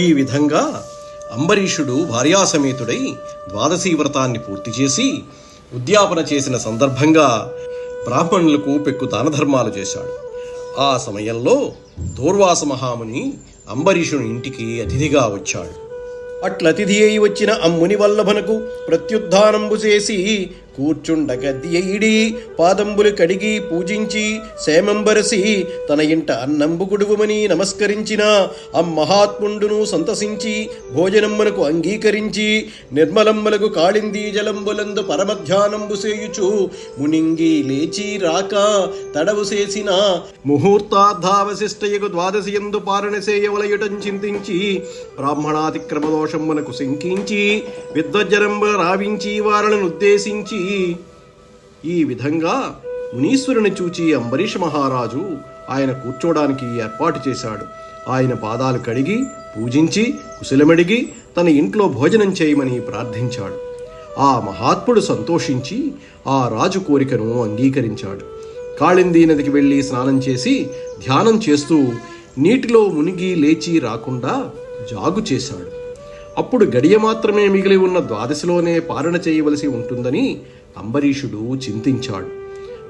ఈ విధంగా అంబరీషుడు భార్యాసమేతుడై ద్వాదశీ వ్రతాన్ని పూర్తి చేసి ఉద్యాపన చేసిన సందర్భంగా బ్రాహ్మణులకు పెక్కు దానధర్మాలు చేశాడు. ఆ సమయంలో దూర్వాస మహాముని అంబరీషుని ఇంటికి అతిథిగా వచ్చాడు. అట్లతిథి అయి వచ్చిన అమ్ముని వల్లభనకు ప్రత్యుద్ధానంబు చేసి కూర్చుండగద్దియడి పాదంబులు కడిగి పూజించి సేమంబరసి తన ఇంట అన్నంబు కుడువుమని నమస్కరించిన అమ్మహాత్ముండును సంతసించి భోజనమ్మనకు అంగీకరించి నిర్మలమ్మలకు కాళిందీ జలంబులందు పరమధ్యానంబు సేయుచు మునింగి లేచి రాక తడవు చేసిన ముహూర్తార్థావశిష్టయగు ద్వాదశియందు పారణ చేయవలయుటం చింతించి బ్రాహ్మణాతిక్రమదోషమునకు శంకించి విద్వజ్జరంబుల రావించి వారలను ఉద్దేశించి ఈ విధంగా మునీశ్వరుని చూచి అంబరీష మహారాజు ఆయన కూర్చోడానికి ఏర్పాటు చేశాడు. ఆయన పాదాలు కడిగి పూజించి కుశలమడిగి తన ఇంట్లో భోజనం చేయమని ప్రార్థించాడు. ఆ మహాత్ముడు సంతోషించి ఆ రాజు కోరికను అంగీకరించాడు. కాళిందీ నదికి వెళ్ళి స్నానం చేసి ధ్యానం చేస్తూ నీటిలో మునిగి లేచి రాకుండా జాగు చేశాడు. అప్పుడు గడియ మాత్రమే మిగిలి ఉన్న ద్వాదశిలోనే పారణ చేయవలసి ఉంటుందని అంబరీషుడు చింతించాడు.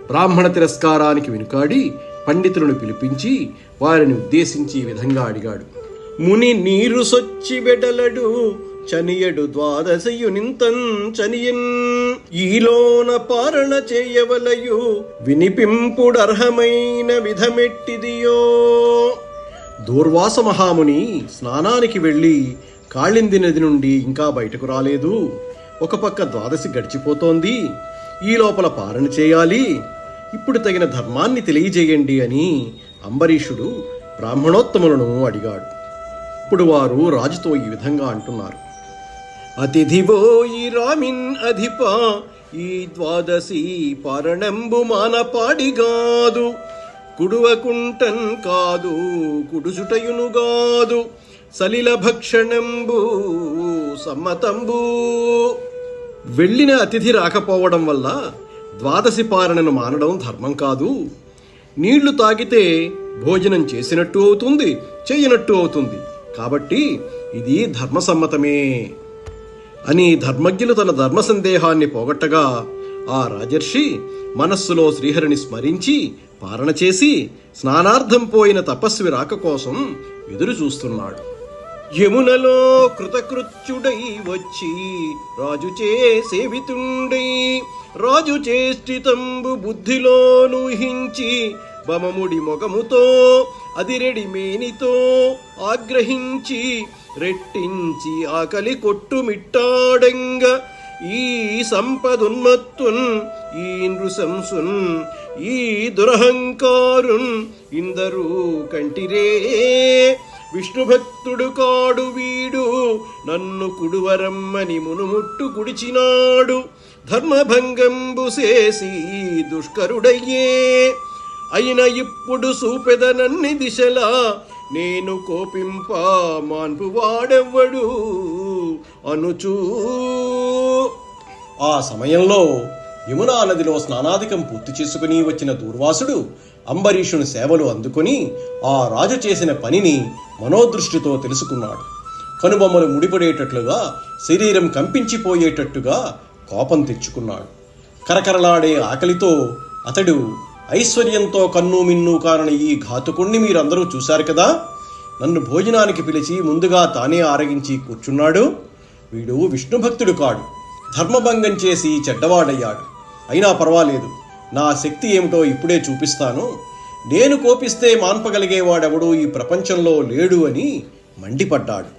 బ్రాహ్మణ తిరస్కారానికి వెనుకాడి పండితులను పిలిపించి వారిని ఉద్దేశించి ఈ విధంగా అడిగాడు. ముని నీరు సొచ్చి బెడలడు చనియడు ద్వాదశయునింతం చనియన్ ఈలోన పారణ చేయవలయు వినిపింపుడర్హమైన విధమెట్టిదియో. దూర్వాస మహాముని స్నానానికి వెళ్ళి కాళింది నది నుండి ఇంకా బయటకు రాలేదు. ఒక పక్క ద్వాదశి గడిచిపోతోంది. ఈ లోపల పారణ చేయాలి. ఇప్పుడు తగిన ధర్మాన్ని తెలియజేయండి అని అంబరీషుడు బ్రాహ్మణోత్తములను అడిగాడు. ఇప్పుడు వారు రాజుతో ఈ విధంగా అంటున్నారు. అతిథివోయి రామిన్ అధిప ఈ ద్వాదశి పారణంబు మానపాడిగాదు కుడువకుంటన్ కాదు కుడుచుటయునుగాదు సలిల భక్షణంబు సమ్మతంబు. వెళ్ళిన అతిథి రాకపోవడం వల్ల ద్వాదశి పారణను మానడం ధర్మం కాదు. నీళ్లు తాగితే భోజనం చేసినట్టు అవుతుంది, చేయనట్టు అవుతుంది. కాబట్టి ఇది ధర్మసమ్మతమే అని ధర్మజ్ఞులు తన ధర్మ సందేహాన్ని పోగొట్టగా ఆ రాజర్షి మనస్సులో శ్రీహరిని స్మరించి పారణ చేసి స్నానార్థం పోయిన తపస్వి రాక కోసం ఎదురు చూస్తున్నాడు. యమునలో కృతకృత్యుడై వచ్చి రాజుచే సేవితుండై రాజు చేష్టితంబు బుద్ధిలోను హించి బమముడి మొగముతో అదిరెడి మేనితో ఆగ్రహించి రెట్టించి ఆకలి కొట్టుమిట్టాడంగ ఈ సంపదున్మత్తున్ ఈ నృశంసున్ ఈ దురహంకారున్ ఇందరూ కంటిరే విష్ణుభక్తుడు కాడు వీడు నన్ను కుడువరమ్మని మునుముట్టు కుడిచినాడు ధర్మభంగంబు చేసి దుష్కరుడయ్యే అయిన ఇప్పుడు సూపెదనన్ని దిశలా నేను కోపింప మాన్పు వాడెవ్వడు అనుచూ. ఆ సమయంలో యమునా నదిలో స్నానాధికం పూర్తి చేసుకుని వచ్చిన దూర్వాసుడు అంబరీషుని సేవలు అందుకొని ఆ రాజు చేసిన పనిని మనోదృష్టితో తెలుసుకున్నాడు. కనుబొమ్మలు ముడిపడేటట్లుగా శరీరం కంపించిపోయేటట్టుగా కోపం తెచ్చుకున్నాడు. కరకరలాడే ఆకలితో అతడు ఐశ్వర్యంతో కన్ను మిన్ను కారని ఈ ఘాతుకుణ్ణి మీరందరూ చూశారు కదా, నన్ను భోజనానికి పిలిచి ముందుగా తానే ఆరగించి కూర్చున్నాడు. వీడు విష్ణుభక్తుడు కాడు, ధర్మభంగం చేసి చెడ్డవాడయ్యాడు. అయినా పర్వాలేదు, నా శక్తి ఏమిటో ఇప్పుడే చూపిస్తాను. నేను కోపిస్తే మాన్పగలిగేవాడెవడూ ఈ ప్రపంచంలో లేడు అని మండిపడ్డాడు.